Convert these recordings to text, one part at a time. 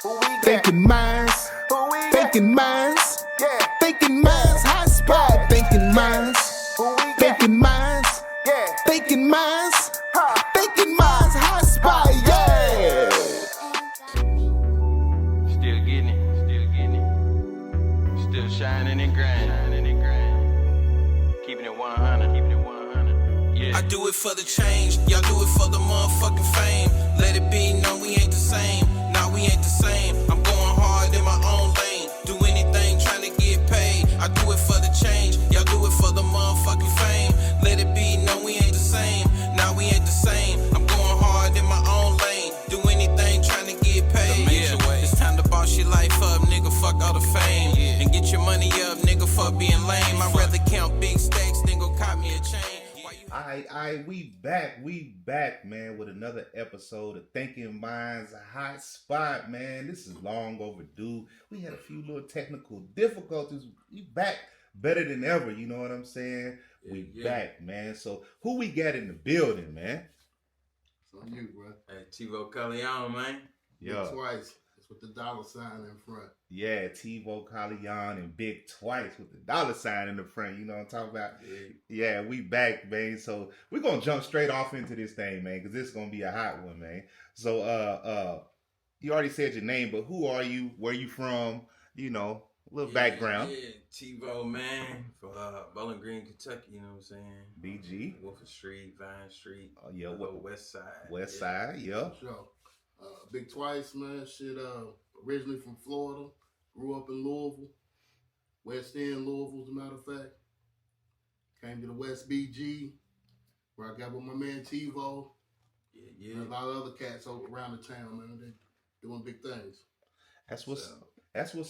Thinking minds, thinking minds, thinking minds, hot spot, thinking minds, thinking minds, thinking minds, thinking minds, hot spot, yeah. Still getting it, still shining and grinding, keeping it 100, yeah. I do it for the change, y'all do it for the motherfucking fame. Let it be known we ain't the same, nah we ain't the same. I'm going hard in my own lane, do anything trying to get paid. I do it for the change, y'all do it for the motherfucking fame. Let it be known we ain't the same, nah we ain't the same. I'm going hard in my own lane, do anything trying to get paid. Yeah, it's time to boss your life up, nigga, fuck all the fame. And get your money up, nigga, fuck being lame. I'd rather count big stacks than go cop me a chain. Alright, we back, man, with another episode of Thinking Minds Hot Spot, man. This is long overdue. We had a few little technical difficulties. We back better than ever, you know what I'm saying? We back, man. So who we got in the building, man? It's on you, bro. Hey, Carleon, man. Yeah. BigTwice. It's with the dollar sign in front. Yeah, Carleon and BigTwice with the dollar sign in the front. You know what I'm talking about? Yeah, we back, man. So we're gonna jump straight off into this thing, man, because this is gonna be a hot one, man. So you already said your name, but who are you? Where you from? You know, a little background. Yeah, TiVo, man, from Bowling Green, Kentucky, you know what I'm saying? BG. Wolford Street, Vine Street. Oh, yeah, West Side. West Side, yeah. Sure. BigTwice, man. Shit, originally from Florida. Grew up in Louisville. West End, Louisville, as a matter of fact. Came to the West BG, where I got with my man TiVo. Yeah. And a lot of other cats around the town, man. They doing big things. That's what's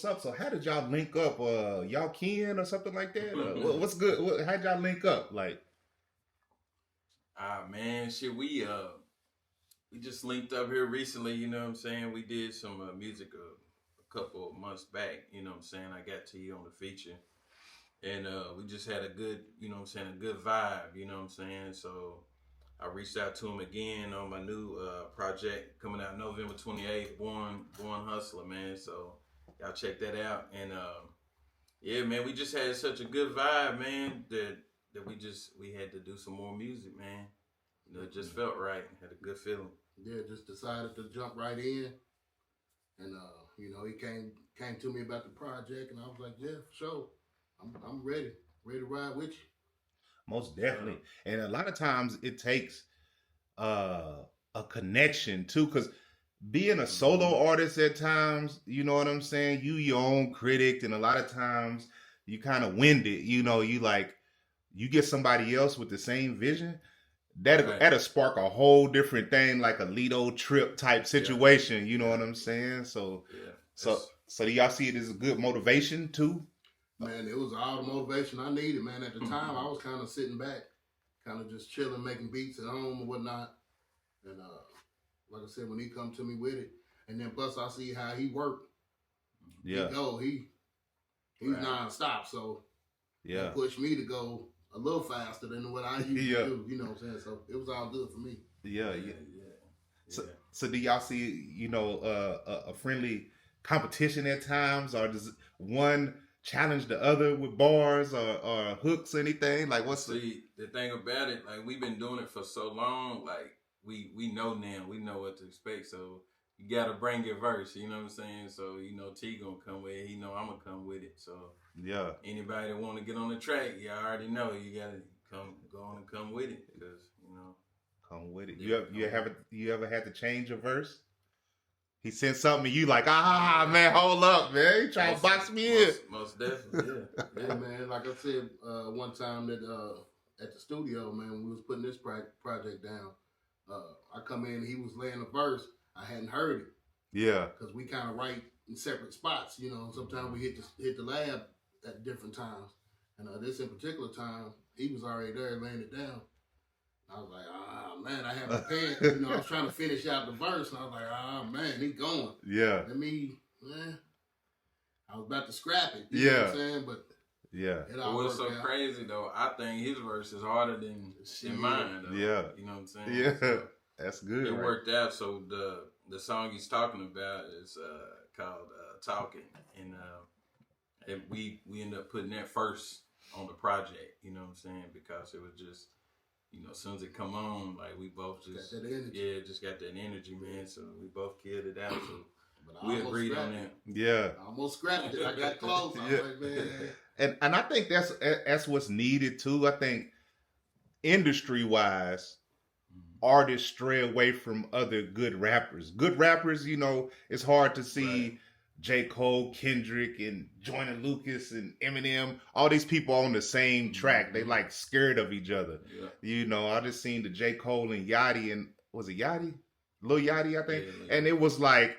up. So how did y'all link up? Y'all kin or something like that? What's good? How'd y'all link up? Like, man, shit, we just linked up here recently, you know what I'm saying? We did some music a couple of months back, you know what I'm saying? I got to you on the feature. And we just had a good, you know what I'm saying, a good vibe, you know what I'm saying? So I reached out to him again on my new project coming out November 28th, Born Hustler, man. So y'all check that out. And yeah, man, we just had such a good vibe, man, that we had to do some more music, man. You know, it just felt right. Had a good feeling. Yeah, just decided to jump right in. And you know, he came to me about the project, and I was like, yeah, for sure. I'm ready to ride with you. most definitely. And a lot of times it takes a connection too, because being a solo artist at times, you know what I'm saying? You your own critic, and a lot of times you kind of winded. You know, you get somebody else with the same vision. That'll spark a whole different thing, like a Lido trip type situation. You know what I'm saying? So do y'all see it as a good motivation too? Man, it was all the motivation I needed, man. At the time, I was kind of sitting back, kind of just chilling, making beats at home and whatnot. And like I said, when he come to me with it, and then plus I see how he worked. Yeah. He's nonstop, so it pushed me to go a little faster than what I used to do. You know what I'm saying? So it was all good for me. Yeah. So do y'all see, a friendly competition at times, or does one challenge the other with bars or hooks or anything? Like, what's the thing about it? Like, we've been doing it for so long. Like, we know now. We know what to expect. So you gotta bring your verse. You know what I'm saying? So T gonna come with it. He know I'm gonna come with it. So anybody that want to get on the track, you already know you gotta go on and come with it, because come with it. You ever had to change your verse? He sent something to you like, man, hold up, man. You trying to box me in. Most definitely, yeah, man. Like I said, one time that at the studio, man, when we was putting this project down, I come in, he was laying a verse. I hadn't heard it. Yeah. Because we kind of write in separate spots, Sometimes we hit the lab at different times. And this in particular time, he was already there laying it down. I was like, man, I have a pen. I was trying to finish out the verse, and I was like, man, he going. Yeah. I was about to scrap it. You know what I'm saying? But it all what's so out. Crazy though, I think his verse is harder than mine though. Yeah. You know what I'm saying? Yeah. So that's good. It worked out. So the song he's talking about is called "Talking," and we ended up putting that first on the project. You know what I'm saying? Because it was just, as soon as it come on, like we both just got that energy. Yeah, just got that energy, man. So we both killed it out. So But we agreed on that. Yeah. I almost scrapped it. I got close. I was like, man. And I think that's what's needed too. I think industry wise, artists stray away from other good rappers. Good rappers, it's hard to see Right. J. Cole, Kendrick, and Joyner Lucas and Eminem, all these people on the same track. They like scared of each other. Yeah. I just seen the J. Cole and Yachty, and was it Yachty? Lil Yachty, I think. Yeah. And it was like,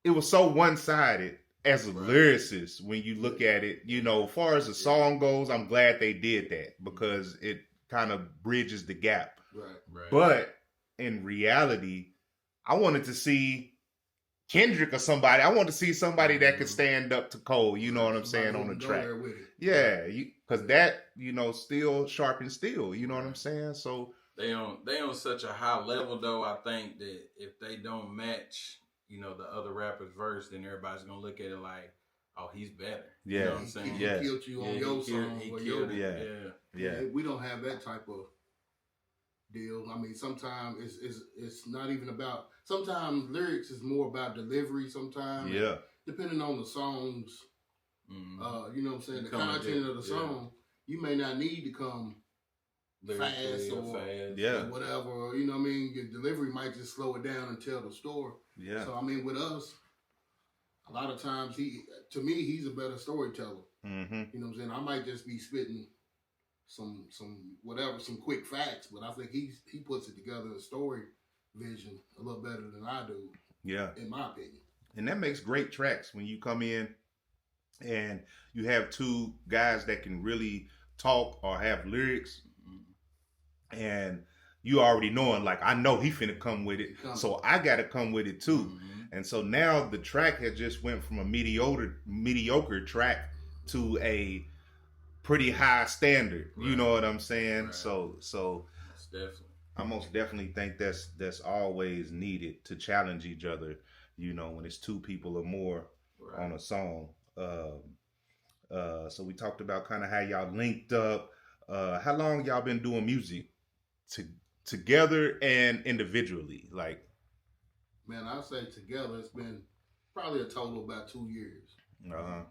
it was so one-sided as a Right. lyricist when you look at it. As far as the song goes, I'm glad they did that because it kind of bridges the gap. Right. But in reality, I wanted to see Kendrick or somebody. I want to see somebody that could stand up to Cole. You know what I'm saying, on the track. Yeah, because that still sharp steel. You know what I'm saying. So they on such a high level though. I think that if they don't match, the other rapper's verse, then everybody's gonna look at it like, oh, he's better. Yeah, You know what I'm saying? He killed you on your song. He or killed your, it. yeah. We don't have that type of deal. I mean, sometimes it's not even about. Sometimes lyrics is more about delivery. Sometimes, depending on the songs, you know what I'm saying, the content of the song, you may not need to come fast or whatever. Or, you know what I mean? Your delivery might just slow it down and tell the story. Yeah. So I mean, with us, a lot of times he's a better storyteller. Mm-hmm. You know what I'm saying? I might just be spitting some quick facts, but I think he puts it together in a story vision a little better than I do. Yeah. In my opinion. And that makes great tracks when you come in and you have two guys that can really talk or have lyrics, and you already knowing, like, I know he finna come with it, so I gotta come with it too. And so now the track has just went from a mediocre track to a pretty high standard. Right. You know what I'm saying? Right. So definitely. I most definitely think that's always needed to challenge each other. When it's two people or more on a song. So we talked about kind of how y'all linked up. How long y'all been doing music together and individually? Like, man, I say together it's been probably a total of about 2 years. Yeah.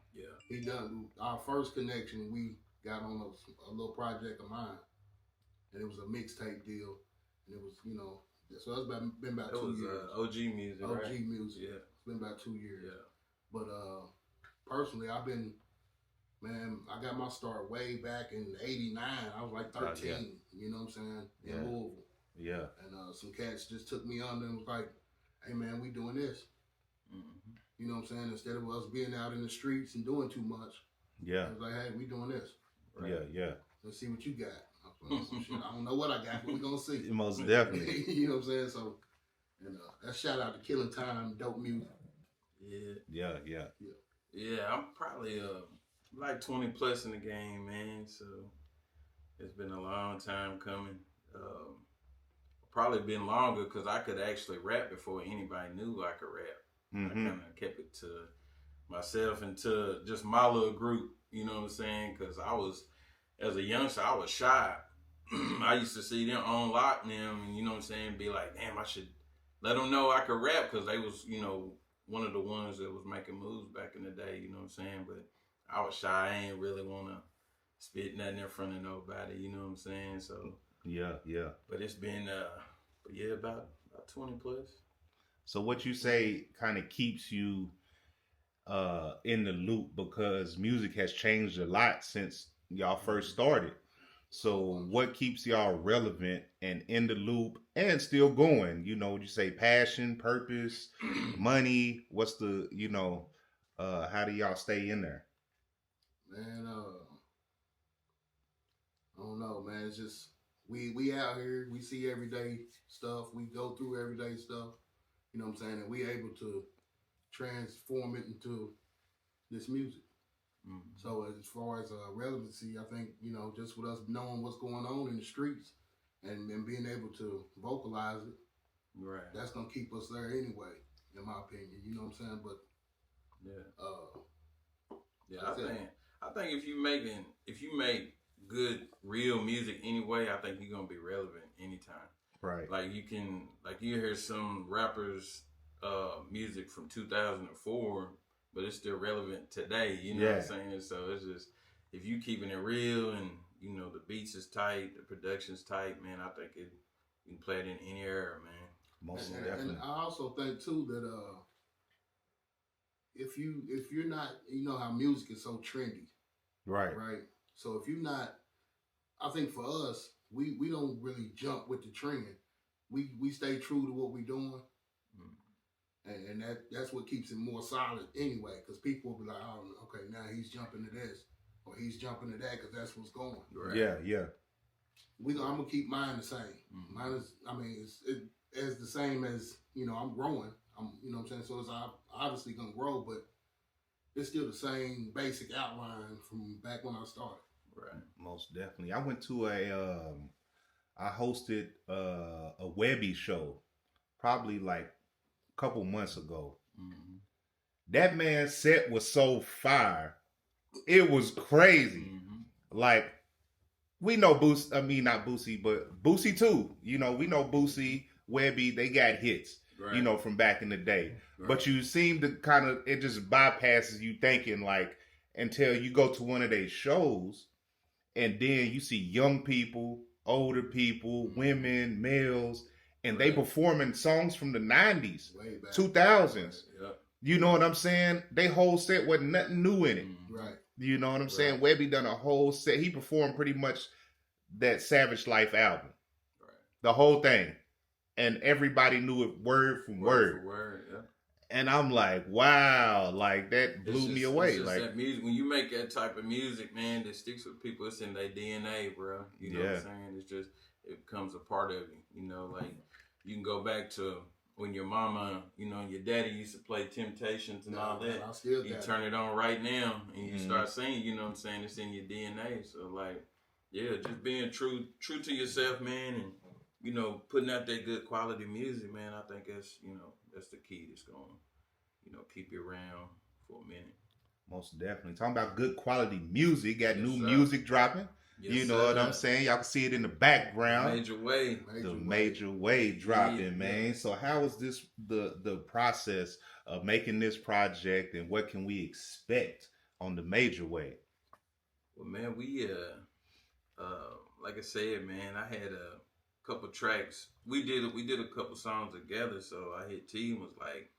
He done our first connection. We got on a little project of mine, and it was a mixtape deal, and it was so it's been about 2 years. OG music. OG right? music. Yeah. It's been about 2 years. Yeah. But personally, I got my start way back in '89. I was like 13. You know what I'm saying? In Louisville. Yeah. And some cats just took me under and was like, "Hey man, we doing this." Mm-hmm. You know what I'm saying? Instead of us being out in the streets and doing too much. Yeah. I was like, "Hey, we doing this." Right. Yeah. Let's see what you got. Some shit. I don't know what I got, but we're gonna see. Most definitely. You know what I'm saying? So, and that shout out to Killing Time, dope music. Yeah. I'm probably like 20 plus in the game, man. So it's been a long time coming. Probably been longer because I could actually rap before anybody knew I could rap. Mm-hmm. I kind of kept it to myself and to just my little group. You know what I'm saying? Because as a youngster, I was shy. I used to see them on lock them, and you know what I'm saying, be like, damn, I should let them know I could rap because they was, one of the ones that was making moves back in the day, you know what I'm saying? But I was shy. I ain't really want to spit nothing in front of nobody, you know what I'm saying? So yeah. But it's been about 20 plus. So what you say kind of keeps you in the loop, because music has changed a lot since y'all first started. So what keeps y'all relevant and in the loop and still going? Would you say passion, purpose, money? What's the, how do y'all stay in there? Man, I don't know, man. It's just, we out here, we see everyday stuff. We go through everyday stuff. You know what I'm saying? And we able to transform it into this music. Mm-hmm. So as far as relevancy, I think, just with us knowing what's going on in the streets and being able to vocalize it, Right. That's gonna keep us there anyway, in my opinion. You know what I'm saying? But I think if you make good real music anyway, I think you're gonna be relevant anytime. Right. Like you hear some rappers music from 2004, but it's still relevant today. You know what I'm saying? So it's just, if you keeping it real and you know the beats is tight, the production's tight, man, I think you can play it in any era, man. Most definitely. And I also think too that if you're not, you know how music is so trendy, right? So if you're not, I think for us, we don't really jump with the trend. We stay true to what we're doing, and that's what keeps it more solid anyway. Because people will be like, oh, okay, now he's jumping to this or he's jumping to that because that's what's going. Right. Yeah. I'm gonna keep mine the same. Mine is, I mean, it's the same as, you know, I'm growing. You know what I'm saying? So it's obviously gonna grow, but it's still the same basic outline from back when I started. Right. Most definitely. I went to I hosted a Webby show probably like a couple months ago. Mm-hmm. That man's set was so fire. It was crazy. Mm-hmm. Like, we know Boosie, I mean, not Boosie, but Boosie too. You know, we know Boosie, Webby, they got hits, you know, from back in the day. Right. But you seem to kind of, it just bypasses you thinking, like, until you go to one of their shows and then you see young people, older people, women, males, and they performing songs from the 90s, 2000s. Yep. You know what I'm saying? They whole set wasn't nothing new in it. Right. You know what I'm saying? Webby done a whole set. He performed pretty much that Savage Life album. Right. The whole thing. And everybody knew it word for word. For word, yeah. And I'm like, wow, like that blew me away. It's just like that music, when you make that type of music, man, that sticks with people, it's in their DNA, bro. You know what I'm saying? It's just, it becomes a part of you. You know, like you can go back to when your mama, you know, and your daddy used to play Temptations and all that. You turn it on right now and you start singing, you know what I'm saying? It's in your DNA. So like, yeah, just being true to yourself, man, and you know, putting out that good quality music, man, I think that's, you know, that's the key that's going to, you know, keep you around for a minute. Most definitely. Talking about good quality music, got new music dropping. You know what I'm saying? Y'all can see it in the background. Major Way. The Major Way dropping, man. So how is this the process of making this project, and what can we expect on the Major Way? Well, man, we like I said, man, I had a couple tracks. We did a couple songs together. So I hit T and was like,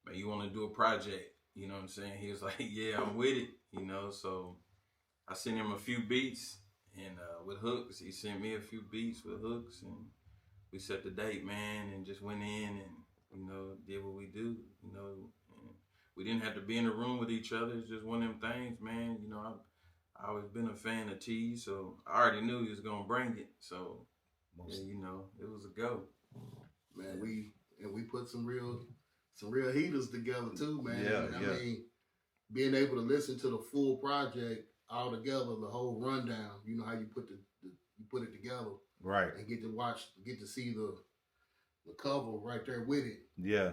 man, you want to do a project? You know what I'm saying? He was like, yeah, I'm with it. You know, so I sent him a few beats and with hooks. He sent me a few beats with hooks, and we set the date, man, and just went in and, you know, did what we do. You know, and we didn't have to be in the room with each other. It's just one of them things, man. You know, I always been a fan of T, so I already knew he was gonna bring it. So yeah, you know, it was a go. Man, we put some real heaters together too, man. I mean, being able to listen to the full project all together, the whole rundown, you know how you put you put it together. Right. And get to see the cover right there with it. Yeah.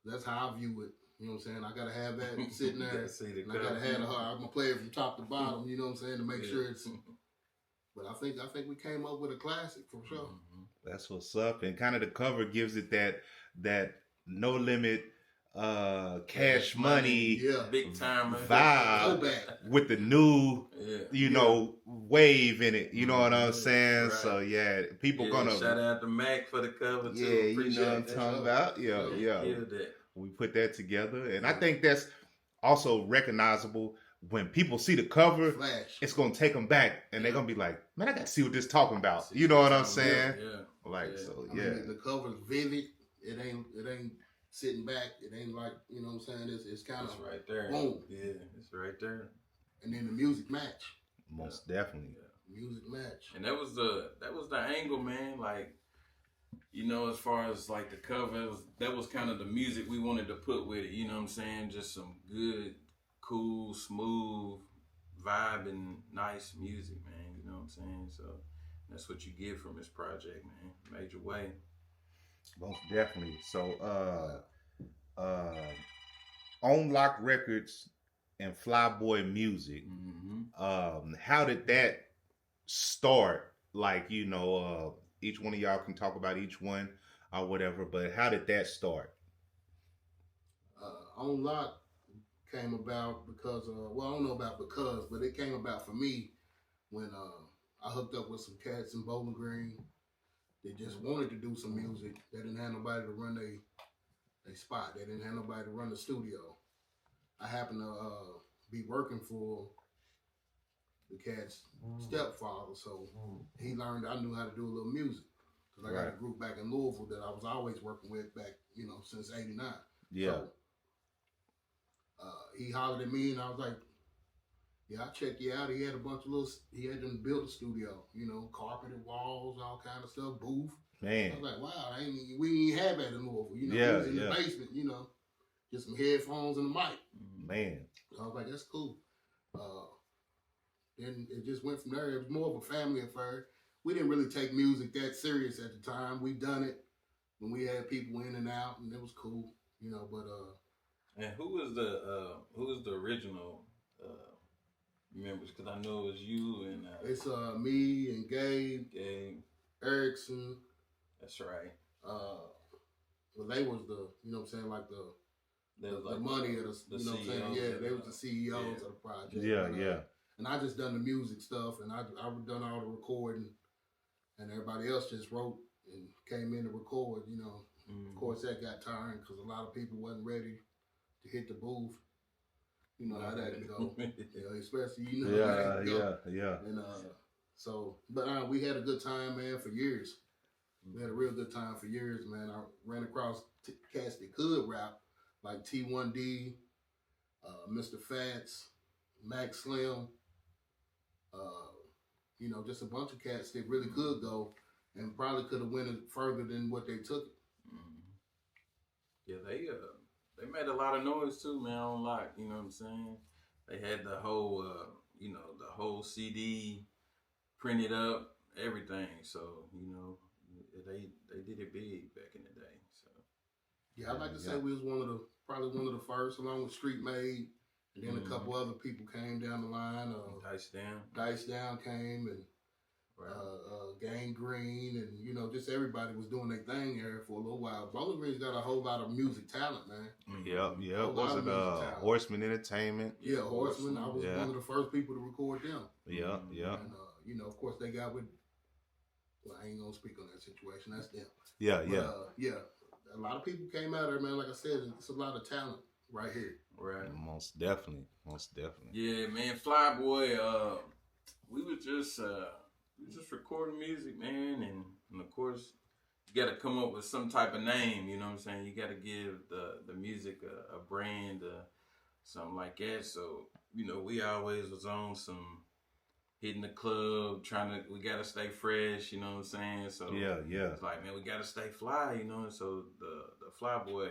That's how I view it. You know what I'm saying? I gotta have that sitting there. And I gotta have I'm gonna play it from top to bottom, you know what I'm saying, to make sure it's but I think we came up with a classic for sure. That's what's up. And kind of the cover gives it that no limit cash money big time vibe with the new you know wave in it, you know what I'm saying? Right. So yeah, people gonna shout out to Mac for the cover too. Yeah, you know what I'm talking about. Yeah. We put that together, and I think that's also recognizable. When people see the cover, it's gonna take them back, and they're gonna be like, "Man, I gotta see what this talking about." You know what I'm saying? So I mean, the cover's vivid. It ain't sitting back. It ain't like, you know what I'm saying. It's kind of right there. Boom. Yeah, it's right there. And then the music match. Most definitely. Music match. And that was the angle, man. Like, you know, as far as like the cover, that was kind of the music we wanted to put with it. You know what I'm saying? Just some good, cool, smooth, vibing, nice music, man. You know what I'm saying? So that's what you get from this project, man. Major Way. Most definitely. So, On Lock Records and Flyboy Music. How did that start? Like, each one of y'all can talk about each one or whatever, but how did that start? On Lock came about because, I don't know about because, but it came about for me when I hooked up with some cats in Bowling Green. They just wanted to do some music. They didn't have nobody to run their spot. They didn't have nobody to run the studio. I happened to be working for the cat's stepfather, so he learned I knew how to do a little music. Because I got a group back in Louisville that I was always working with back, since '89. Yeah. So, he hollered at me, and I was like, "Yeah, I'll check you out." He had a bunch of he had them built a studio, carpeted walls, all kind of stuff, booth. Man. I was like, wow, we ain't have that in Louisville. It was in the basement, just some headphones and a mic. Man. So I was like, that's cool. Then it just went from there. It was more of a family affair. We didn't really take music that serious at the time. We done it when we had people in and out, and it was cool, but And who was the original members? Because I know it was you and it's me and Gabe Erickson. That's right. Well, they was like the money of the CEOs. what I'm saying? Yeah, they was the CEOs of the project. Yeah. And I just done the music stuff, and I done all the recording, and everybody else just wrote and came in to record. Of course that got tiring because a lot of people wasn't ready to hit the booth. You know how that go, especially how that go. Yeah. And but we had a good time, man, for years. We had a real good time for years, man. I ran across cats that could rap, like T1D, Mr. Fats, Max Slim, just a bunch of cats that really could go and probably could have went further than what they took. Yeah, they made a lot of noise too, man. On Lock, you know what I'm saying? They had the whole, the whole CD printed up, everything. So they did it big back in the day. So yeah, I'd like to say we was probably one of the first, along with Street Made, and then a couple other people came down the line. Dice Down came, and Gang Green, and just everybody was doing their thing there for a little while. Bowling Green's got a whole lot of music talent, man. Yeah. Was it Horseman Entertainment? Yeah, Horseman. I was one of the first people to record them. Yeah. And of course they got with. Well, I ain't gonna speak on that situation. That's them. Yeah. A lot of people came out there, man. Like I said, it's a lot of talent right here. Right. Most definitely. Yeah, man. Flyboy. We was just recording music, man, and of course you got to come up with some type of name. You know what I'm saying? You got to give the music a brand, something like that. So we always was on some hitting the club, we got to stay fresh. You know what I'm saying? So yeah. It's like, man, we got to stay fly. And so the Flyboy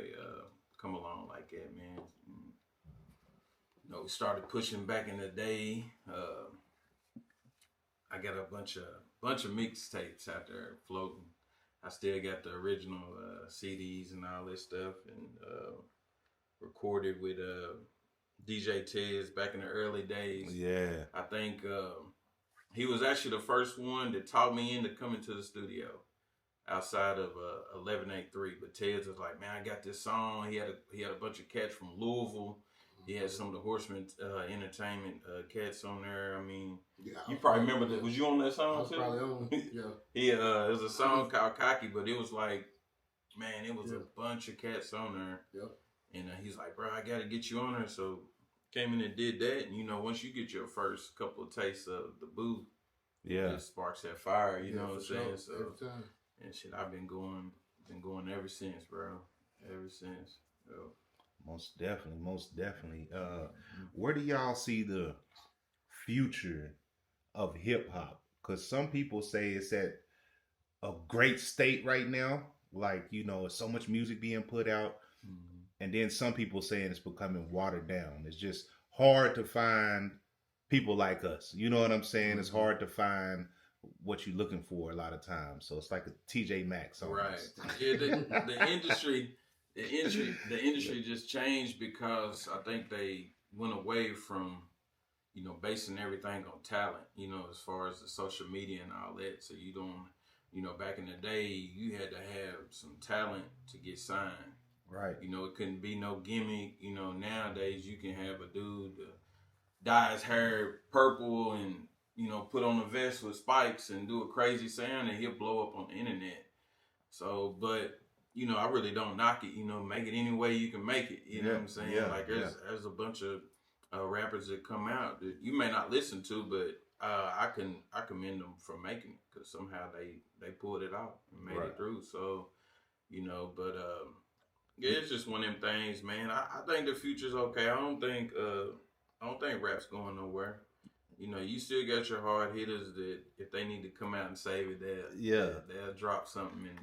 come along like that, man. We started pushing back in the day. I got a bunch of mixtapes out there floating. I still got the original CDs and all this stuff, and recorded with DJ Tez back in the early days. Yeah, I think he was actually the first one that taught me into coming to the studio outside of 1183. But Tez was like, man, I got this song. He had a bunch of cats from Louisville. He had some of the Horseman Entertainment cats on there. I mean, you probably remember that. Was you on that song? I was probably on. Yeah. It was a song called Cocky, but it was like, man, it was a bunch of cats on there. Yep. And he's like, bro, I got to get you on there. So came in and did that. And, once you get your first couple of tastes of the booth, it sparks that fire. You know what I'm saying? So, every time. And shit, I've been going ever since, bro. Ever since. So. Most definitely. Where do y'all see the future of hip hop? Because some people say it's at a great state right now. Like, it's so much music being put out. Mm-hmm. And then some people saying it's becoming watered down. It's just hard to find people like us. You know what I'm saying? Mm-hmm. It's hard to find what you're looking for a lot of times. So it's like a TJ Maxx almost. Right. Yeah, the industry just changed because I think they went away from, basing everything on talent, as far as the social media and all that. So you don't, back in the day, you had to have some talent to get signed. Right. It couldn't be no gimmick. Nowadays you can have a dude dye his hair purple and, put on a vest with spikes and do a crazy sound and he'll blow up on the internet. So, but, I really don't knock it, make it any way you can make it. You know what I'm saying? Yeah, like there's a bunch of rappers that come out that you may not listen to, but I commend them for making it because somehow they pulled it out and made it through. So, but yeah, it's just one of them things, man. I think the future's okay. I don't think rap's going nowhere. You still got your hard hitters that if they need to come out and save it, they'll drop something and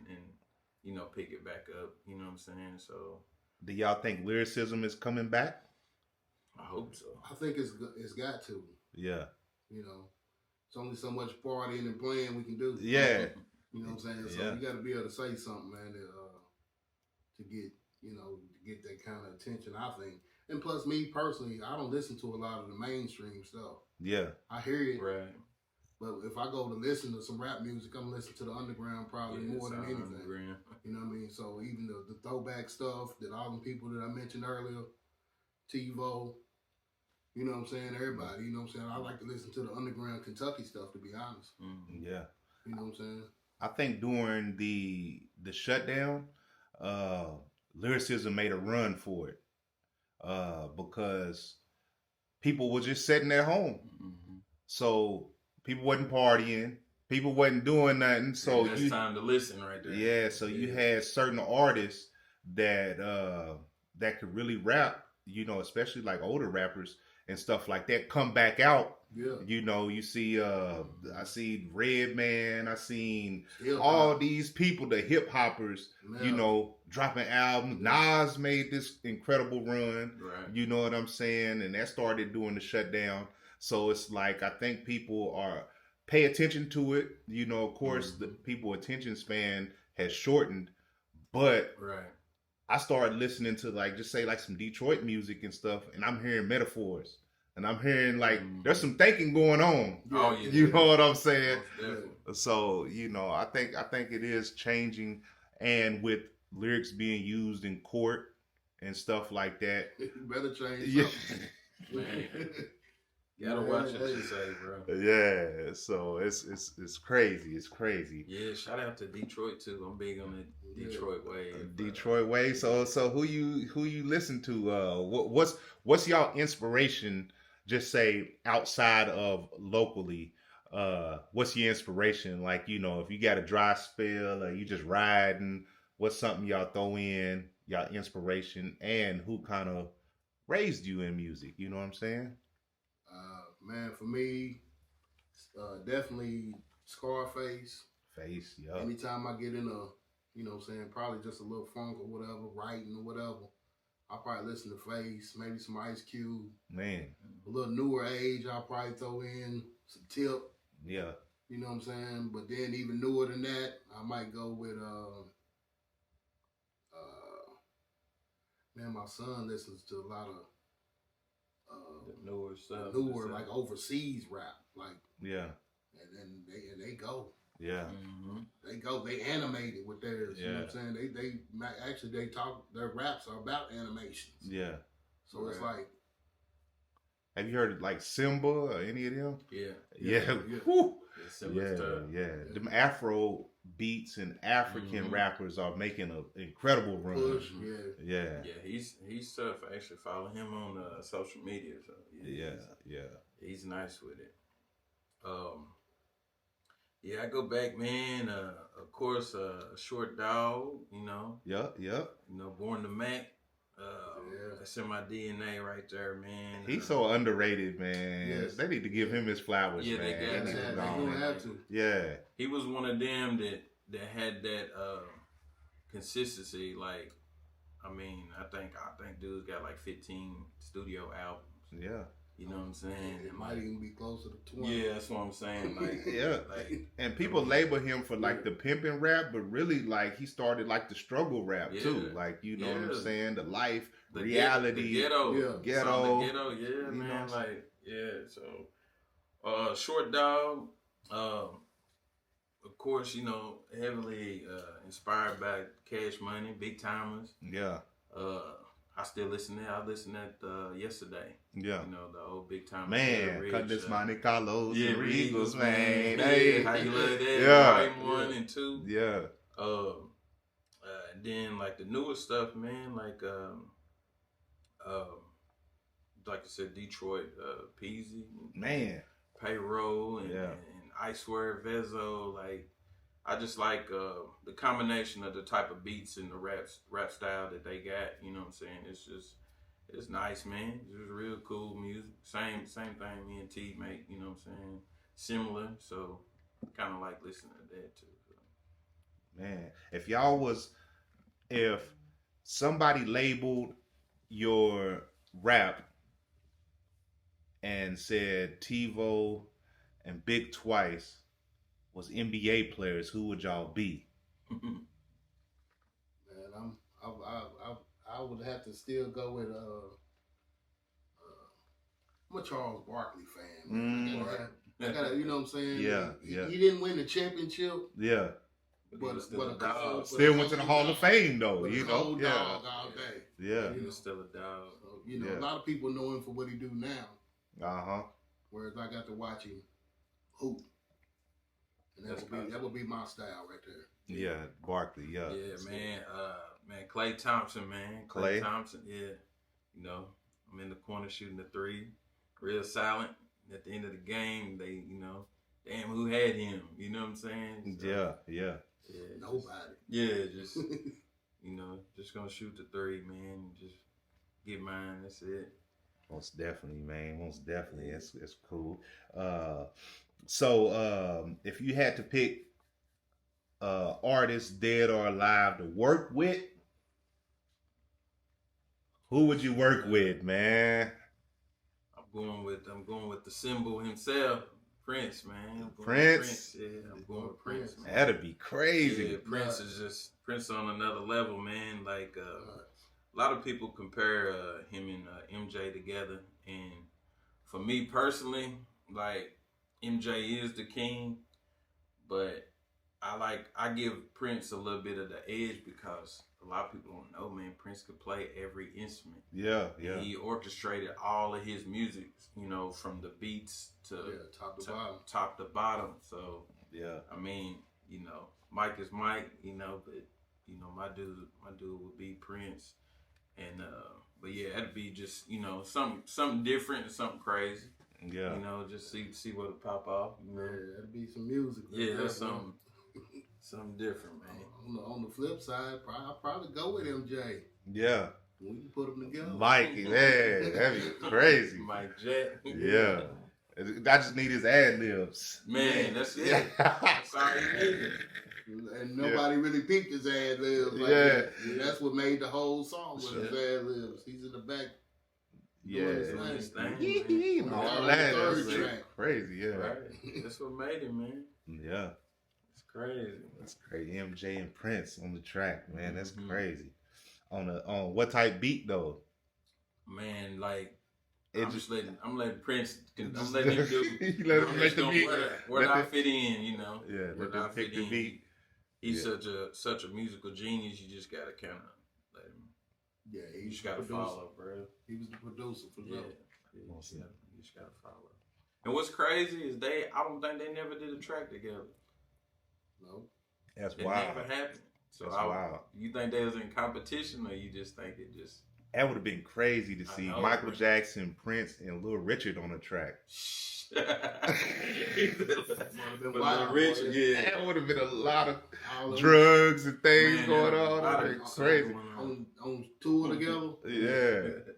pick it back up. You know what I'm saying? So, do y'all think lyricism is coming back? I hope so. I think it's got to. Yeah. It's only so much partying and playing we can do. Yeah. You know what I'm saying? So you got to be able to say something, man, to get that kind of attention, I think. And plus, me personally, I don't listen to a lot of the mainstream stuff. Yeah. I hear it. Right. But if I go to listen to some rap music, I'm listening to the underground probably more than anything. Underground. You know what I mean? So even the throwback stuff that all the people that I mentioned earlier, TiVo, you know what I'm saying? Everybody, you know what I'm saying? I like to listen to the underground Kentucky stuff, to be honest. Mm-hmm. Yeah. You know what I'm saying? I think during the shutdown, lyricism made a run for it because people were just sitting at home. Mm-hmm. So people wasn't partying. People wasn't doing nothing. So that's time to listen right there. Yeah, so you had certain artists that that could really rap, especially like older rappers and stuff like that come back out. Yeah. You see I seen Redman, I seen all these people, the hip hoppers, dropping albums. Nas made this incredible run. Right. You know what I'm saying? And that started during the shutdown. So it's like I think people are pay attention to it. Of course the people attention span has shortened, but I started listening to like some Detroit music and stuff, and I'm hearing metaphors. And I'm hearing there's some thinking going on. Oh, yeah. You know what I'm saying? Definitely. So, I think it is changing, and with lyrics being used in court and stuff like that. You better change. Yeah. Man. You gotta watch what you say, bro. Yeah, so it's crazy. It's crazy. Yeah, shout out to Detroit too. I'm big on the Detroit wave. Detroit wave. So who you listen to? What's y'all inspiration? Just say outside of locally, what's your inspiration? Like, if you got a dry spell or you just riding, what's something y'all throw in, y'all inspiration, and who kind of raised you in music? You know what I'm saying? Man, for me, definitely Scarface. Yeah. Anytime I get in probably just a little funk or whatever, writing or whatever, I'll probably listen to Face, maybe some Ice Cube. Man. A little newer age, I'll probably throw in some Tip. Yeah. You know what I'm saying? But then even newer than that, I might go with, my son listens to a lot of the newer stuff. Like overseas rap. Like, yeah. And they go. Yeah. Mm-hmm. They animate it with theirs. Yeah. You know what I'm saying? They talk, their raps are about animations. Yeah. So it's like. Have you heard like Simba or any of them? Yeah. Yeah. Whew. Yeah. Them Afro beats and African rappers are making an incredible run. Push, Yeah, he's tough. I actually follow him on social media. So yeah. He's nice with it. I go back, man. Of course, Short Dog. Yep. Born to Mac. That's in my DNA right there, man. He's so underrated, man. Yes. They need to give him his flowers, man. They're gonna have to. Yeah. He was one of them that had that consistency. Like, I think dude's got like 15 studio albums. Yeah. You know what I'm saying? It might even be closer to 20. Yeah, that's what I'm saying. Like, Yeah. like, And people label him for like the pimping rap, but really like he started like the struggle rap too. Like, you know what I'm saying? The life, the reality, the ghetto, ghetto, the ghetto, yeah, man. Know? Like, yeah. So, Short Dog, of course, you know, heavily inspired by Cash Money, Big Timers. Yeah. I still listen to that. I listened to that yesterday. Yeah. You know, the old Big Timers. Man, cut this Monte Carlos and Regals, man. Hey, how you love that? Yeah. Volume 1 and 2. Yeah. And then like the newer stuff, man, like I said, Detroit, Peasy, man, Payroll, and I Swear Vezo. Like, I just like the combination of the type of beats and the rap style that they got. You know what I'm saying? It's nice, man. It's just real cool music. Same thing me and T make. You know what I'm saying? Similar. So kind of like listening to that too. So. Man, if somebody labeled your rap and said TiVo and BigTwice was NBA players, who would y'all be? Man, I would have to still go with I'm a Charles Barkley fan. I gotta, you know what I'm saying? Yeah, He didn't win the championship. Yeah. But still a dog. Still went to the Hall of Fame though, you know. Yeah. Dog all day. Yeah. He was still a dog. So, you know, a lot of people know him for what he do now. Uh-huh. Whereas I got to watch him hoop. And that would be my style right there. Yeah, Barkley, yeah. Yeah, man. Man, Klay Thompson, man. Klay Thompson, yeah. You know, I'm in the corner shooting the three. Real silent. At the end of the game, they, you know, damn, who had him? You know what I'm saying? So, yeah. Nobody. Just, you know, just gonna shoot the three, man. Just get mine. That's it. Most definitely, man. Most definitely. It's cool. So if you had to pick artists, dead or alive, to work with, who would you work with, man? I'm going with the symbol himself, Prince, man. Prince? Yeah, I'm going with Prince, man. That'd be crazy. Yeah, Prince is just Prince on another level, man. Like a lot of people compare him and MJ together, and for me personally, like MJ is the king, but I give Prince a little bit of the edge because a lot of people don't know, man. Prince could play every instrument. Yeah. And he orchestrated all of his music, you know, from the beats to top to bottom. So yeah, I mean, you know, Mike is Mike, you know, but you know, my dude would be Prince, and but yeah, that'd be just, you know, something different and something crazy. Yeah, you know, just see what'll pop off. You know? Yeah, that'd be some music. Yeah, that's something different, man. On the flip side, I'll probably go with MJ. Yeah. We can put them together. Mike, man, that'd be crazy. Mike Jack. Yeah. I just need his ad libs. Man, that's it. That's all he needed. And nobody really peeped his ad libs. Like that. That's what made the whole song with his ad libs. He's in the back. Yeah. Doing his thing. All that. That's crazy, yeah. Right. That's what made him, man. Yeah. It's crazy. That's crazy. MJ and Prince on the track, man. That's crazy. On what type beat though? Man, like I'm letting Prince. I'm letting him do. You let him make the beat. Where I fit in, you know. Yeah, where let him pick the beat. He's such a musical genius. You just gotta kind of let him. Yeah, you just gotta follow, bro. He was the producer for you just gotta follow. And what's crazy is I don't think they never did a track together. No, that's it wild. Never happened. So that's wild. You think they was in competition, or you just think it just? That would have been crazy to see Michael Jackson, Prince, and Little Richard on a track. That would have been a lot of drugs and things going on. That would crazy. On tour together. Yeah,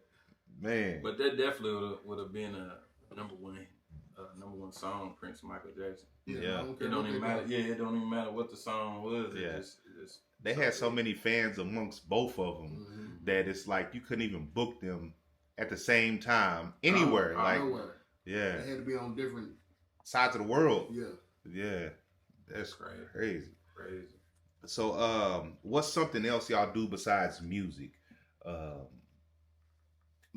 man. But that definitely would have been a number one song, Prince and Michael Jackson. Yeah. It don't even matter. Yeah, it don't even matter what the song was. Yeah. They had so many fans amongst both of them that it's like you couldn't even book them at the same time anywhere. Nowhere. Yeah. They had to be on different sides of the world. Yeah. Yeah. That's crazy. Crazy. So, what's something else y'all do besides music?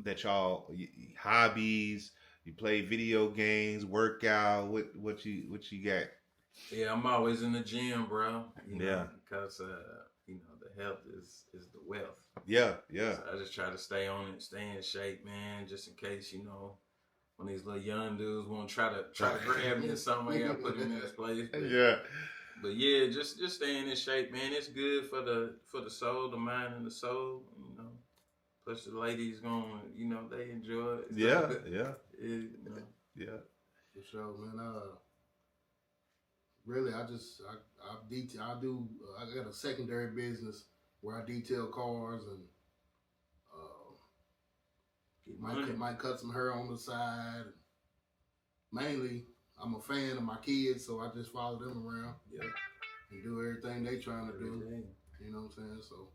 That y'all hobbies? You play video games, work out. What you got? Yeah, I'm always in the gym, bro. You know, Yeah. Because you know, the health is the wealth. Yeah. Yeah. So I just try to stay on it, stay in shape, man. Just in case, you know, when these little young dudes want to try to grab me or something, I gotta put them in this place. But yeah, just staying in shape, man. It's good for the soul, the mind, and the soul. You know, plus the ladies going, you know, they enjoy it. Yeah. You know. Yeah. For sure, man. Really, I got a secondary business where I detail cars and might cut some hair on the side. Mainly, I'm a fan of my kids, so I just follow them around. Yeah. And do everything they trying to do. You know what I'm saying? So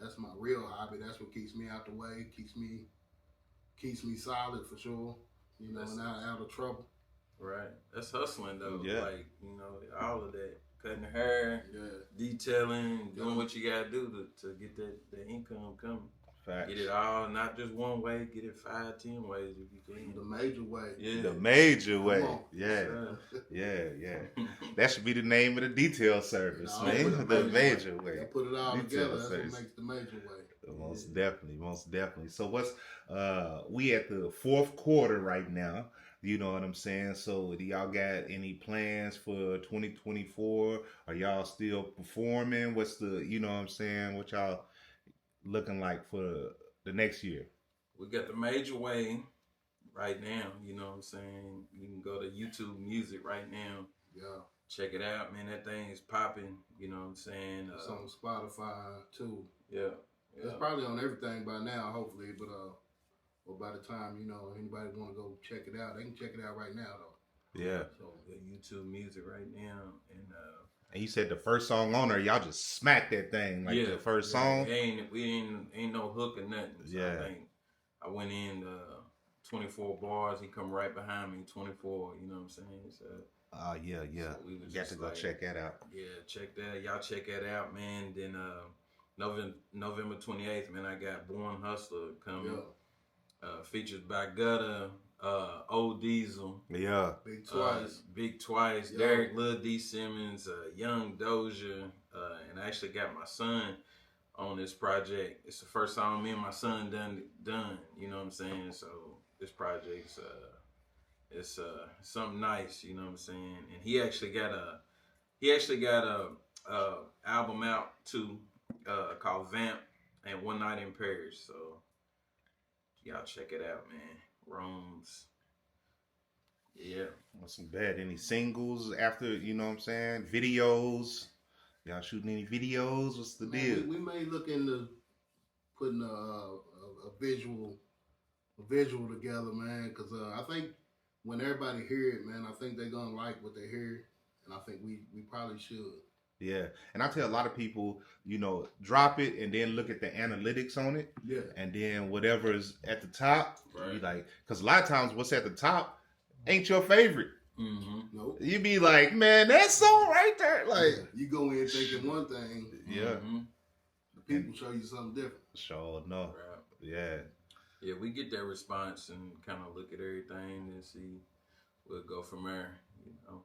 that's my real hobby. That's what keeps me out the way. Keeps me solid for sure. You know, and out of trouble. Right. That's hustling though. Yeah. Like, you know, all of that. Cutting the hair, detailing, doing what you gotta do to get that income coming. Facts. Get it all, not just one way, get it 5, 10 ways if you can. The major way. Yeah. The major way. Come on. Yeah. Sure. Yeah. That should be the name of the detail service, man. The major way. I put it all Detail together. That's service. what makes the major way. Most definitely. So what's we at the fourth quarter right now. You know what I'm saying? So do y'all got any plans for 2024? Are y'all still performing? What's the, you know what I'm saying? What y'all looking like for the next year? We got the major way right now, you know what I'm saying? You can go to YouTube Music right now. Yeah. Check it out, man. That thing is popping, you know what I'm saying? It's on Spotify too. Yeah. It's probably on everything by now, hopefully, but by the time, you know, anybody want to go check it out, they can check it out right now, though. Yeah. So YouTube Music right now, and you said the first song on there, y'all just smacked that thing like the first song. We ain't no hook or nothing. So I think I went in 24 bars. He come right behind me, 24. You know what I'm saying? So. Yeah. So we You got to go check that out. Yeah, check that. Y'all check that out, man. Then November 28th, man, I got Born Hustler coming. Yeah. Featured by Gutter, Old Diesel. Yeah. BigTwice. BigTwice. Derek, Lil D. Simmons, Young Doja. And I actually got my son on this project. It's the first song me and my son done. You know what I'm saying? So this project's it's something nice. You know what I'm saying? And he actually got a album out too called Vamp and One Night in Paris. So. Y'all check it out, man. Rome's. Yeah. What's some bad? Any singles after, you know what I'm saying? Videos? Y'all shooting any videos? What's the deal? We may look into putting a visual together, man, because I think when everybody hear it, man, I think they're going to like what they hear, and I think we probably should. Yeah, and I tell a lot of people, you know, drop it and then look at the analytics on it. Yeah. And then whatever's at the top, right. You like, because a lot of times what's at the top ain't your favorite. Mm-hmm. Nope. You be like, man, that song right there. Like, you go in thinking one thing. Yeah. Mm-hmm. The people show you something different. Sure, no. Right. Yeah. Yeah, we get that response and kind of look at everything and see. We'll go from there, you know.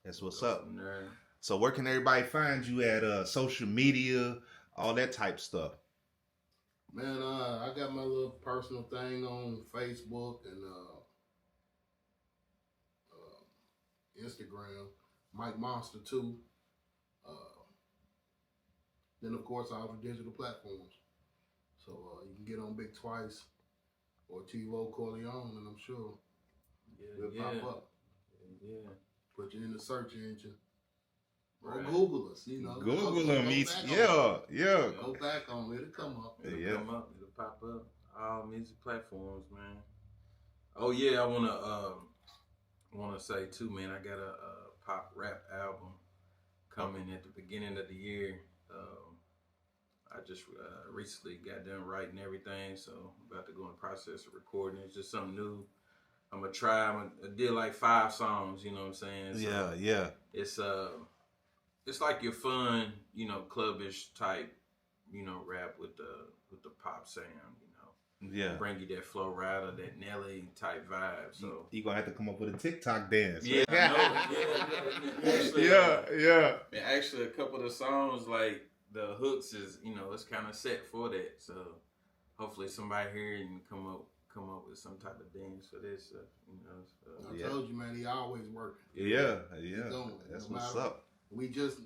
That's what's up. From there. So where can everybody find you at social media, all that type stuff? Man, I got my little personal thing on Facebook and Instagram, Mike Monster 2. Then of course all the digital platforms. So you can get on BigTwice or TiVo Carleon, and I'm sure we'll pop up. Yeah. Put you in the search engine. Or Right. Google us, you know. Google them. Go Yeah. back on it. It'll come up. It'll come up. It'll pop up. All music platforms, man. Oh yeah, I wanna say too, man. I got a pop rap album coming at the beginning of the year. I just recently got done writing everything, so I'm about to go in the process of recording. It's just something new. I'm gonna try. I did like 5 songs. You know what I'm saying? So yeah. It's like your fun, clubbish type, rap with the pop sound. Yeah. Bring you that Flow Rider, that Nelly type vibe. So you gonna have to come up with a TikTok dance. Yeah, I know. Actually, yeah. Actually, a couple of the songs, like the hooks, is it's kind of set for that. So hopefully somebody here and come up with some type of dance for this. I told you, man, he always working. Yeah. That's no what's matter, up. We just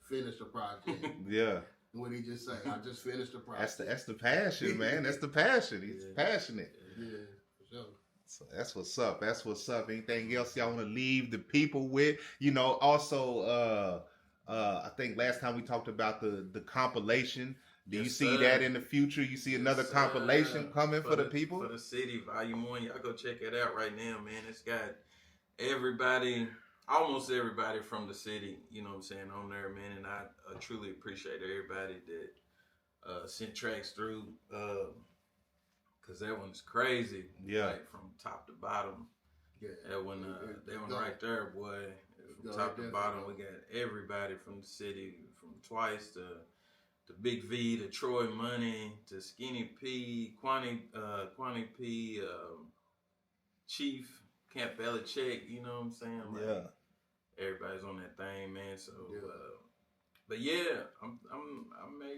finished a project. Yeah. What he just say? I just finished the project. That's the passion, man. That's the passion. He's passionate. Yeah, for sure. So that's what's up. That's what's up. Anything else y'all want to leave the people with? Also, I think last time we talked about the compilation. Do you see that in the future? You see another compilation coming for the people? For the city, Volume 1. Y'all go check it out right now, man. It's got everybody, almost everybody from the city, on there, man. And I truly appreciate everybody that sent tracks through, because that one's crazy. Yeah. Like from top to bottom. Yeah. That one right there, boy. From top to bottom, we got everybody from the city, from Twice to Big V to Troy Money to Skinny P, Quanti P, Chief, Camp Belichick, you know what I'm saying? Like, everybody's on that thing, man. So, but yeah, I may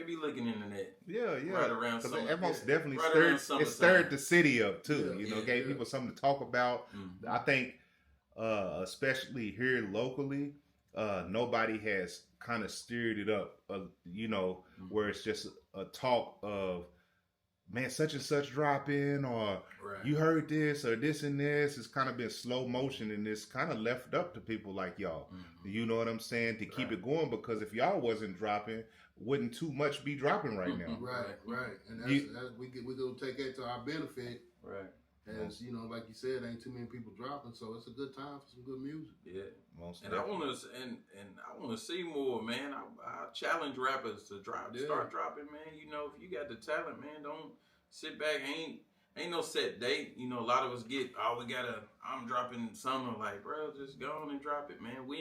be looking into that. Yeah. Right around summer. That most definitely right stirred the city up too. Yeah, Gave people something to talk about. Mm-hmm. I think, especially here locally, nobody has kind of steered it up, where it's just a talk of, man, such and such dropping, or you heard this, or this and this. It's kind of been slow motion, and it's kind of left up to people like y'all. Mm-hmm. You know what I'm saying? To keep it going, because if y'all wasn't dropping, wouldn't too much be dropping right now. Right. And that's we gonna take that to our benefit. Right. As like you said, ain't too many people dropping, so it's a good time for some good music. Yeah. Most and I want to see more, man. I challenge rappers to start dropping, man. If you got the talent, man, don't sit back. Ain't no set date. A lot of us get, I'm dropping summer. Like, bro, just go on and drop it, man. We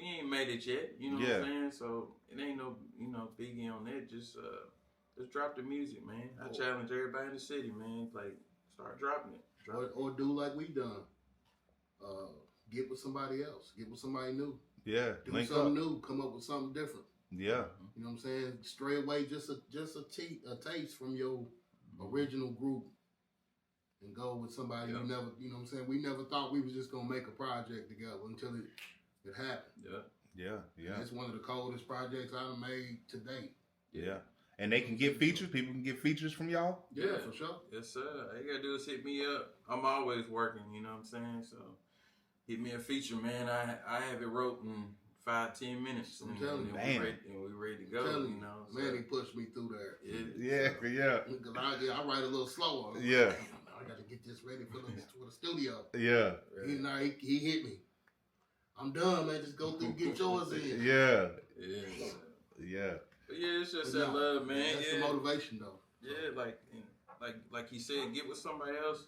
ain't made it yet. You know what I'm saying? So it ain't no, biggie on that. Just drop the music, man. I challenge everybody in the city, man. Like, start dropping it. Or do like we done. Get with somebody else. Get with somebody new. Yeah. Do something new. Come up with something different. Yeah. You know what I'm saying? Stray away just a taste from your original group and go with somebody you never, you know what I'm saying? We never thought we was just going to make a project together until it happened. Yeah. And it's one of the coldest projects I've made to date. Yeah. And they can get features. People can get features from y'all. Yeah, for sure. Yes, sir. All you gotta do is hit me up. I'm always working. You know what I'm saying? So hit me a feature, man. I have it wrote in 5-10 minutes. I'm telling you, we ready to go. Man, he pushed me through there. Yeah. Because I write a little slower. Yeah. I got to get this ready for the studio. Yeah. He hit me. I'm done, man. Just go through and get yours in. Yeah. But yeah, it's just that love, man. That's the motivation, though. Yeah, like he said, get with somebody else,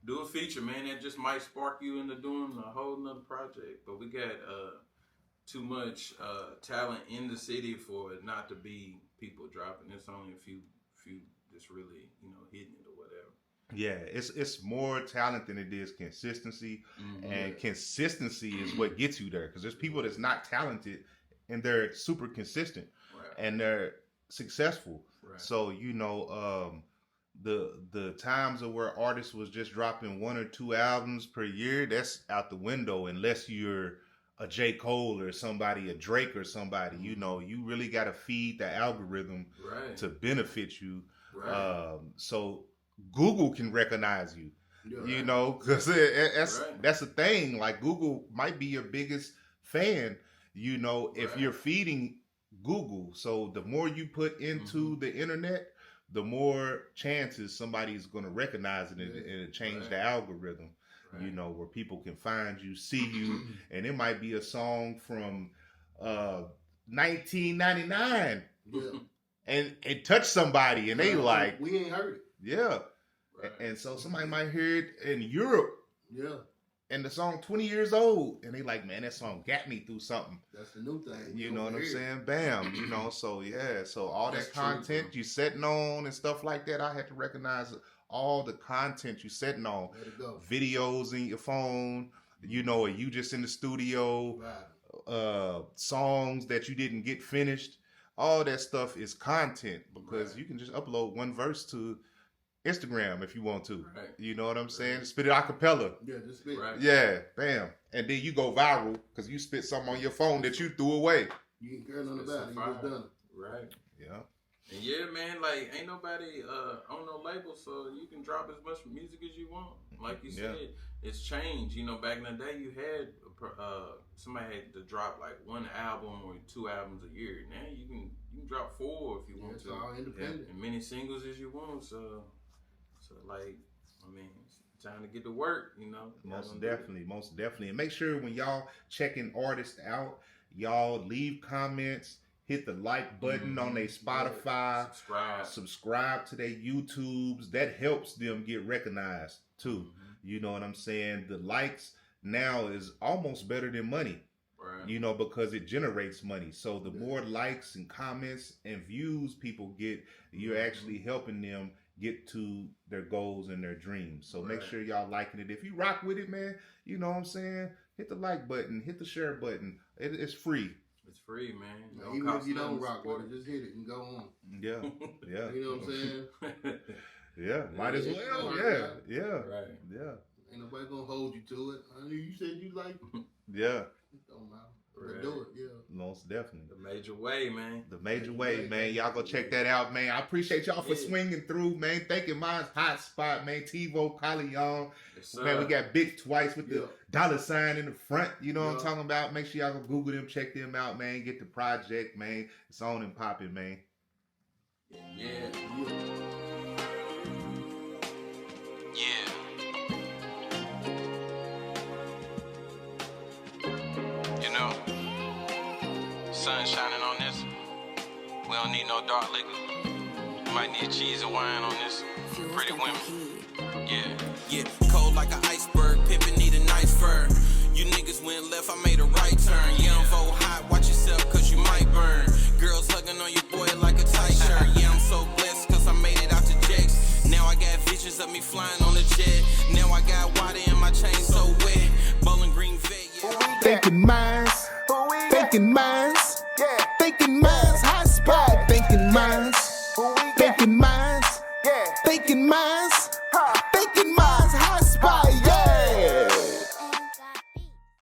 do a feature, man. That just might spark you into doing a whole nother project. But we got too much talent in the city for it not to be people dropping. There's only a few that's really hitting it or whatever. Yeah, it's more talent than it is consistency, and consistency is what gets you there. Because there's people that's not talented and they're super consistent, and they're successful. Right. So the times of where artists was just dropping 1 or 2 albums per year, that's out the window unless you're a J. Cole or somebody, a Drake or somebody. You really got to feed the algorithm to benefit you. Right. So Google can recognize you, because that's a thing. Like, Google might be your biggest fan, if you're feeding Google. So the more you put into the internet, the more chances somebody's going to recognize it and change the algorithm, where people can find you, see you, and it might be a song from 1999. Yeah. And it touched somebody, and they like, we ain't heard it. Yeah. Right. And so somebody might hear it in Europe. Yeah. And the song 20 years old. And they like, man, that song got me through something. That's the new thing. You know what I'm saying? Bam. You know, so yeah. So all That's that content true, you setting on and stuff like that, I had to recognize all the content you setting on. Let it go. Videos in your phone, you know, or you just in the studio, Right. songs that you didn't get finished. All that stuff is content because you can just upload one verse to Instagram if you want to. Right. You know what I'm saying? Spit it a cappella. Yeah, just spit. Right. Yeah, bam. And then you go viral because you spit something on your phone that you threw away. You ain't care nothing It's about it. You fire. just done it. Right. Yeah. And yeah, man, like ain't nobody on no label, so you can drop as much music as you want. Like you said, it's changed. You know, back in the day, you had somebody had to drop like one album or 2 albums a year. Now you can drop 4 if you want It's to, all independent. and many singles as you want. So like, I mean, it's time to get to work. You know, Most definitely. And make sure when y'all checking artists out, y'all leave comments, hit the like button on their Spotify, subscribe to their YouTubes. That helps them get recognized too. You know what I'm saying? The likes now is almost better than money. Right. You know, because it generates money. So the more likes and comments and views people get, you're actually helping them get to their goals and their dreams. So make sure y'all liking it. If you rock with it, man, you know what I'm saying? Hit the like button, hit the share button. It's free. It's free, man. Now, even if you don't rock with it, just hit it and go on. Yeah. Yeah. You know what I'm saying? Yeah. Might as well. Yeah. Right. Yeah. Ain't nobody gonna hold you to it. I knew you said you like it. Yeah. It don't matter. But do it, yeah. Most definitely. The Major Way, man. The Major Way, man. Y'all go check that out, man. I appreciate y'all for swinging through, man. Thanking Mindz Hot Spot, man. TiVo, Carleon. Yes, man, we got BigTwice with the $ in the front. You know what I'm talking about? Make sure y'all go Google them, check them out, man. Get the project, man. It's on and popping, man. Yeah. You know, sun shining on this. We don't need no dark liquor. Might need cheese and wine on this. Pretty women. Yeah, cold like an iceberg. Pimpin' need a nice fur. You niggas went left, I made a right turn. Yeah, I'm vote hot, watch yourself cause you might burn. Girls hugging on your boy like a tight shirt. Yeah, I'm so blessed cause I made it out to Jakes. Now I got visions of me flying on a jet. Now I got water in my chain so wet. Bowling Green Vet, yeah. Thinking Mindz, thinking Mindz, thinking Mindz Hot Spot, thinking Mindz, thinking Mindz, thinking Mindz.